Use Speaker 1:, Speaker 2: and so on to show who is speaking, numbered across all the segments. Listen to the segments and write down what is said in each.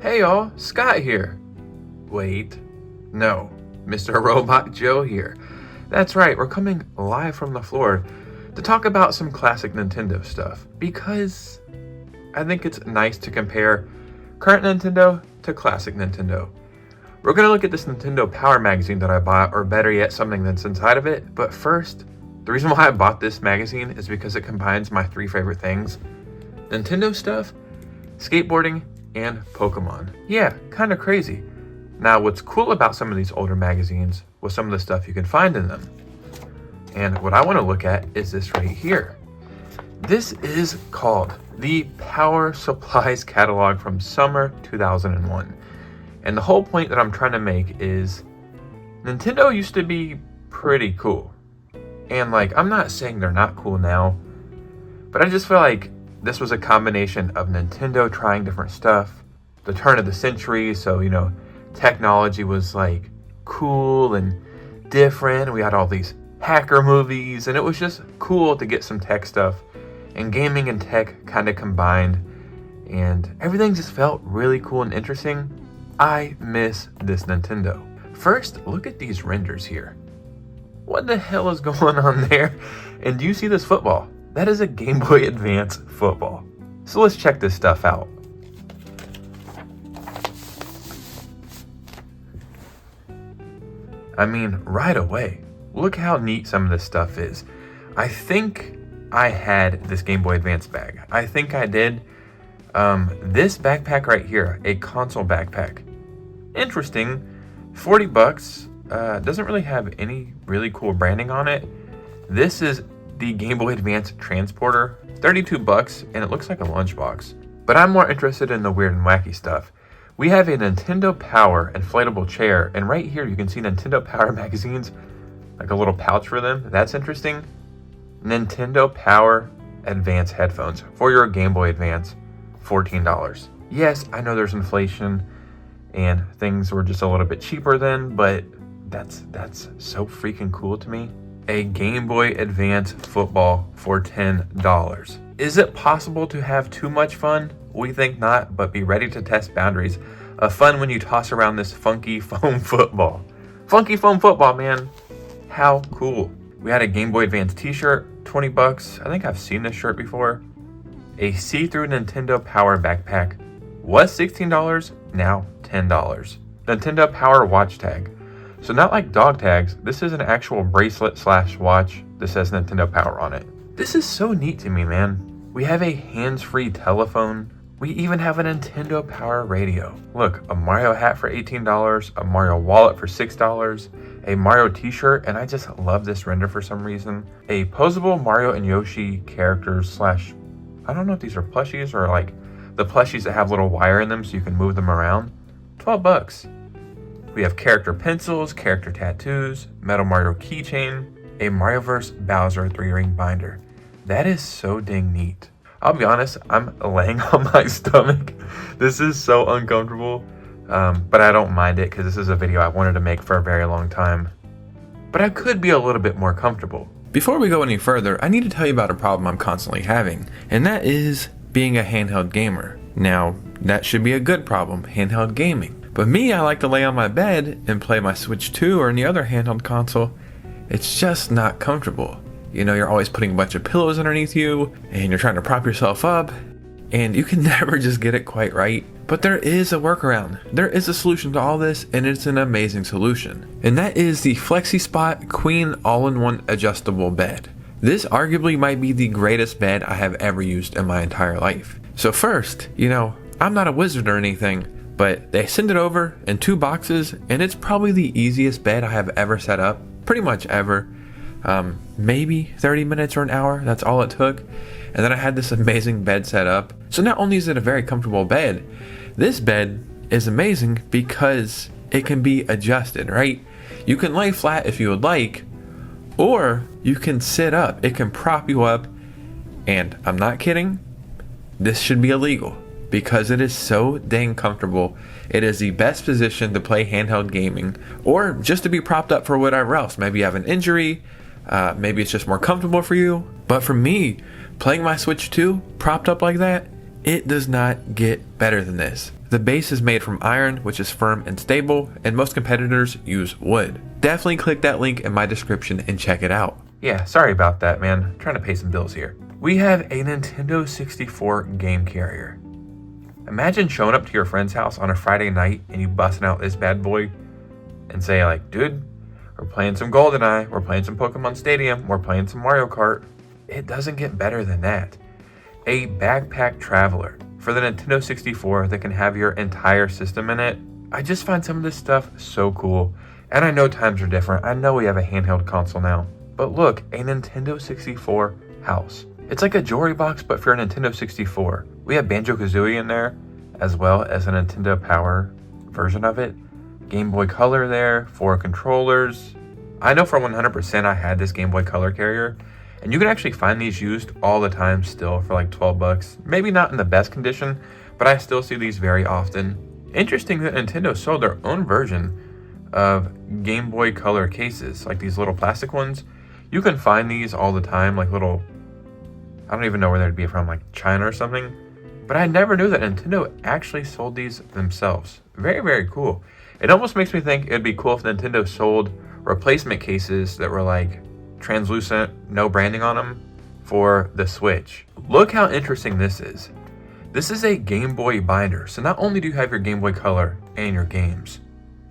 Speaker 1: Hey y'all, Scott here. Wait, no, Mr. Robot Joe here. That's right, we're coming live from the floor to talk about some classic Nintendo stuff because I think it's nice to compare current Nintendo to classic Nintendo. We're going to look at this Nintendo Power magazine that I bought, or better yet, something that's inside of it. But first, the reason why I bought this magazine is because it combines my three favorite things: Nintendo stuff, skateboarding, and Pokemon. Yeah, kind of crazy. Now, what's cool about some of these older magazines was some of the stuff you can find in them. And what I want to look at is this right here. This is called the Power Supplies Catalog from summer 2001. And the whole point that I'm trying to make is Nintendo used to be pretty cool. And I'm not saying they're not cool now, but I just feel like this was a combination of Nintendo trying different stuff, the turn of the century, so, technology was cool and different. We had all these hacker movies, and it was just cool to get some tech stuff. And gaming and tech kind of combined, and everything just felt really cool and interesting. I miss this Nintendo. First, look at these renders here. What the hell is going on there? And do you see this football? That is a Game Boy Advance football. So let's check this stuff out. I mean, right away, look how neat some of this stuff is. I think I had this Game Boy Advance bag. I think I did. This backpack right here, a console backpack. Interesting, 40 bucks. Doesn't really have any really cool branding on it. This is the Game Boy Advance transporter, 32 bucks, and it looks like a lunchbox. But I'm more interested in the weird and wacky stuff. We have a Nintendo Power inflatable chair, and right here you can see Nintendo Power magazines, like a little pouch for them. That's interesting. Nintendo Power Advance headphones for your Game Boy Advance, $14. Yes, I know there's inflation and things were just a little bit cheaper then, but that's so freaking cool to me. A Game Boy Advance football for $10. Is it possible to have too much fun? We think not, but be ready to test boundaries of fun when you toss around this funky foam football. Funky foam football, man. How cool. We had a Game Boy Advance t-shirt, 20 bucks. I think I've seen this shirt before. A see-through Nintendo Power backpack was $16, now $10. Nintendo Power watch tag. So not like dog tags, this is an actual bracelet / watch that says Nintendo Power on it. This is so neat to me, man. We have a hands-free telephone. We even have a Nintendo Power radio. Look, a Mario hat for $18, a Mario wallet for $6, a Mario t-shirt, and I just love this render for some reason. A posable Mario and Yoshi characters / I don't know if these are plushies or the plushies that have little wire in them so you can move them around. 12 bucks. We have character pencils, character tattoos, Metal Mario keychain, a Marioverse Bowser 3-ring binder. That is so dang neat. I'll be honest, I'm laying on my stomach. This is so uncomfortable, but I don't mind it because this is a video I wanted to make for a very long time. But I could be a little bit more comfortable. Before we go any further, I need to tell you about a problem I'm constantly having, and that is being a handheld gamer. Now, that should be a good problem, handheld gaming. But me, I like to lay on my bed and play my Switch 2 or any other handheld console. It's just not comfortable. You're always putting a bunch of pillows underneath you, and you're trying to prop yourself up, and you can never just get it quite right. But there is a workaround. There is a solution to all this, and it's an amazing solution. And that is the FLEXISPOT Queen All-in-One Adjustable Bed. This arguably might be the greatest bed I have ever used in my entire life. So first, I'm not a wizard or anything, but they send it over in 2 boxes, and it's probably the easiest bed I have ever set up, pretty much ever. Maybe 30 minutes or an hour, that's all it took. And then I had this amazing bed set up. So not only is it a very comfortable bed, this bed is amazing because it can be adjusted, right? You can lay flat if you would like, or you can sit up. It can prop you up, and I'm not kidding, this should be illegal because it is so dang comfortable. It is the best position to play handheld gaming, or just to be propped up for whatever else. Maybe you have an injury, maybe it's just more comfortable for you. But for me, playing my Switch 2 propped up like that, it does not get better than this. The base is made from iron, which is firm and stable, and most competitors use wood. Definitely click that link in my description and check it out. Yeah, sorry about that, man. I'm trying to pay some bills here. We have a Nintendo 64 game carrier. Imagine showing up to your friend's house on a Friday night and you busting out this bad boy and say like, dude, we're playing some GoldenEye, we're playing some Pokemon Stadium, we're playing some Mario Kart. It doesn't get better than that. A backpack traveler for the Nintendo 64 that can have your entire system in it. I just find some of this stuff so cool. And I know times are different. I know we have a handheld console now. But look, a Nintendo 64 house. It's like a jewelry box, but for a Nintendo 64. We have Banjo-Kazooie in there, as well as a Nintendo Power version of it. Game Boy Color there, 4 controllers. I know for 100% I had this Game Boy Color carrier, and you can actually find these used all the time still for like 12 bucks. Maybe not in the best condition, but I still see these very often. Interesting that Nintendo sold their own version of Game Boy Color cases, like these little plastic ones. You can find these all the time, like little, I don't even know where they'd be from, like China or something. But I never knew that Nintendo actually sold these themselves. Very, very cool. It almost makes me think it'd be cool if Nintendo sold replacement cases that were like translucent, no branding on them for the Switch. Look how interesting this is. This is a Game Boy binder. So not only do you have your Game Boy Color and your games,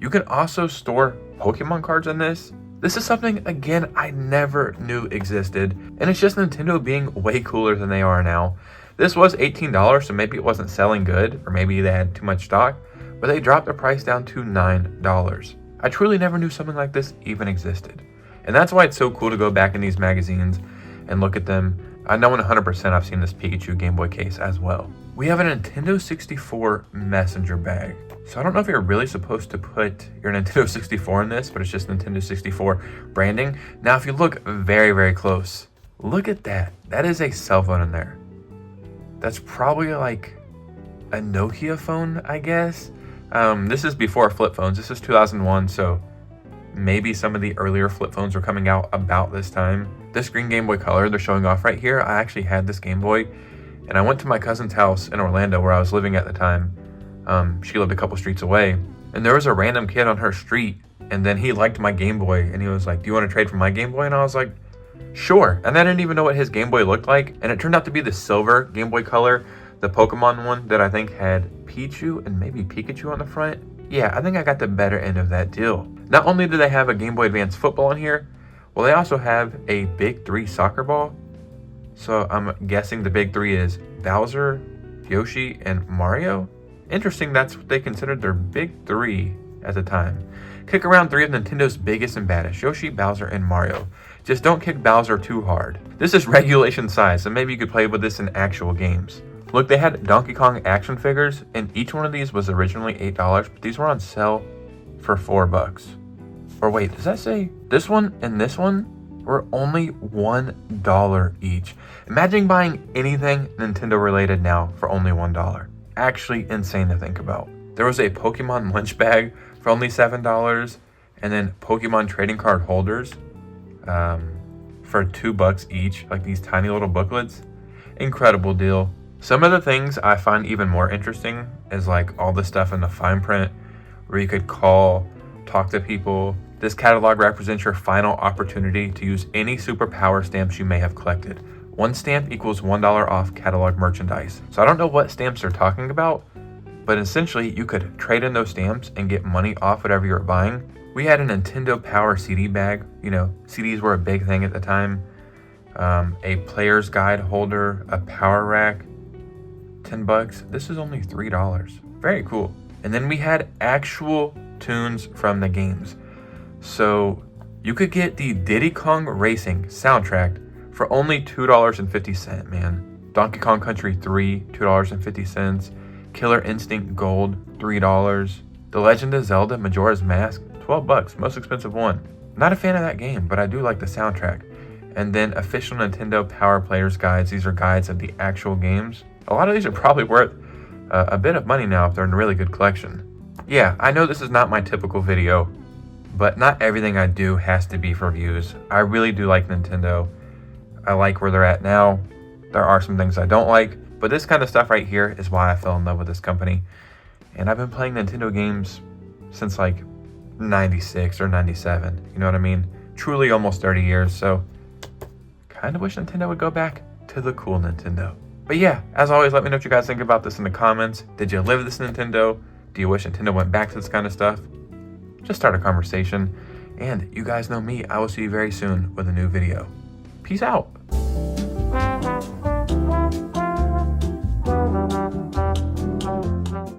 Speaker 1: you can also store Pokemon cards in this. This is something, again, I never knew existed. And it's just Nintendo being way cooler than they are now. This was $18, so maybe it wasn't selling good, or maybe they had too much stock, but they dropped the price down to $9. I truly never knew something like this even existed. And that's why it's so cool to go back in these magazines and look at them. I know 100% I've seen this Pikachu Game Boy case as well. We have a Nintendo 64 messenger bag. So I don't know if you're really supposed to put your Nintendo 64 in this, but it's just Nintendo 64 branding. Now, if you look very, very close, look at that. That is a cell phone in there. That's probably like a Nokia phone, I guess. This is before flip phones. This is 2001, so maybe some of the earlier flip phones were coming out about this time. This green Game Boy Color they're showing off right here, I actually had this Game Boy, and I went to my cousin's house in Orlando where I was living at the time. She lived a couple streets away, and there was a random kid on her street, and then he liked my Game Boy, and he was like, do you want to trade for my Game Boy? And I was like, sure. And I didn't even know what his Game Boy looked like, and it turned out to be the silver Game Boy Color, the Pokemon one that I think had Pichu and maybe Pikachu on the front. Yeah, I think I got the better end of that deal. Not only do they have a Game Boy Advance football in here, well, they also have a Big 3 soccer ball. So I'm guessing the Big 3 is Bowser, Yoshi, and Mario. Interesting, that's what they considered their Big 3 at the time. Kick around 3 of Nintendo's biggest and baddest, Yoshi, Bowser, and Mario. Just don't kick Bowser too hard. This is regulation size, so maybe you could play with this in actual games. Look, they had Donkey Kong action figures, and each one of these was originally $8, but these were on sale for $4. Or wait, does that say this one and this one were only $1 each? Imagine buying anything Nintendo related now for only $1. Actually insane to think about. There was a Pokemon lunch bag for only $7, and then Pokemon trading card holders for $2 each, like these tiny little booklets. Incredible deal. Some of the things I find even more interesting is like all the stuff in the fine print where you could call, talk to people. This catalog represents your final opportunity to use any superpower stamps you may have collected. One stamp equals $1 off catalog merchandise. So I don't know what stamps they're talking about, but essentially you could trade in those stamps and get money off whatever you're buying. We had a Nintendo Power CD bag. You know, CDs were a big thing at the time. A player's guide holder, a power rack, $10. This is only $3. Very cool. And then we had actual tunes from the games. So you could get the Diddy Kong Racing soundtrack for only $2.50, man. Donkey Kong Country 3, $2.50. Killer Instinct Gold, $3. The Legend of Zelda Majora's Mask, $12, most expensive one. Not a fan of that game, but I do like the soundtrack. And then official Nintendo Power Players Guides. These are guides of the actual games. A lot of these are probably worth a bit of money now if they're in a really good collection. Yeah, I know this is not my typical video, but not everything I do has to be for views. I really do like Nintendo. I like where they're at now. There are some things I don't like, but this kind of stuff right here is why I fell in love with this company. And I've been playing Nintendo games since like 96 or 97. You know what I mean? Truly almost 30 years. So kind of wish Nintendo would go back to the cool Nintendo. But yeah, as always, let me know what you guys think about this in the comments. Did you live this Nintendo? Do you wish Nintendo went back to this kind of stuff? Just start a conversation. And you guys know me. I will see you very soon with a new video. Peace out.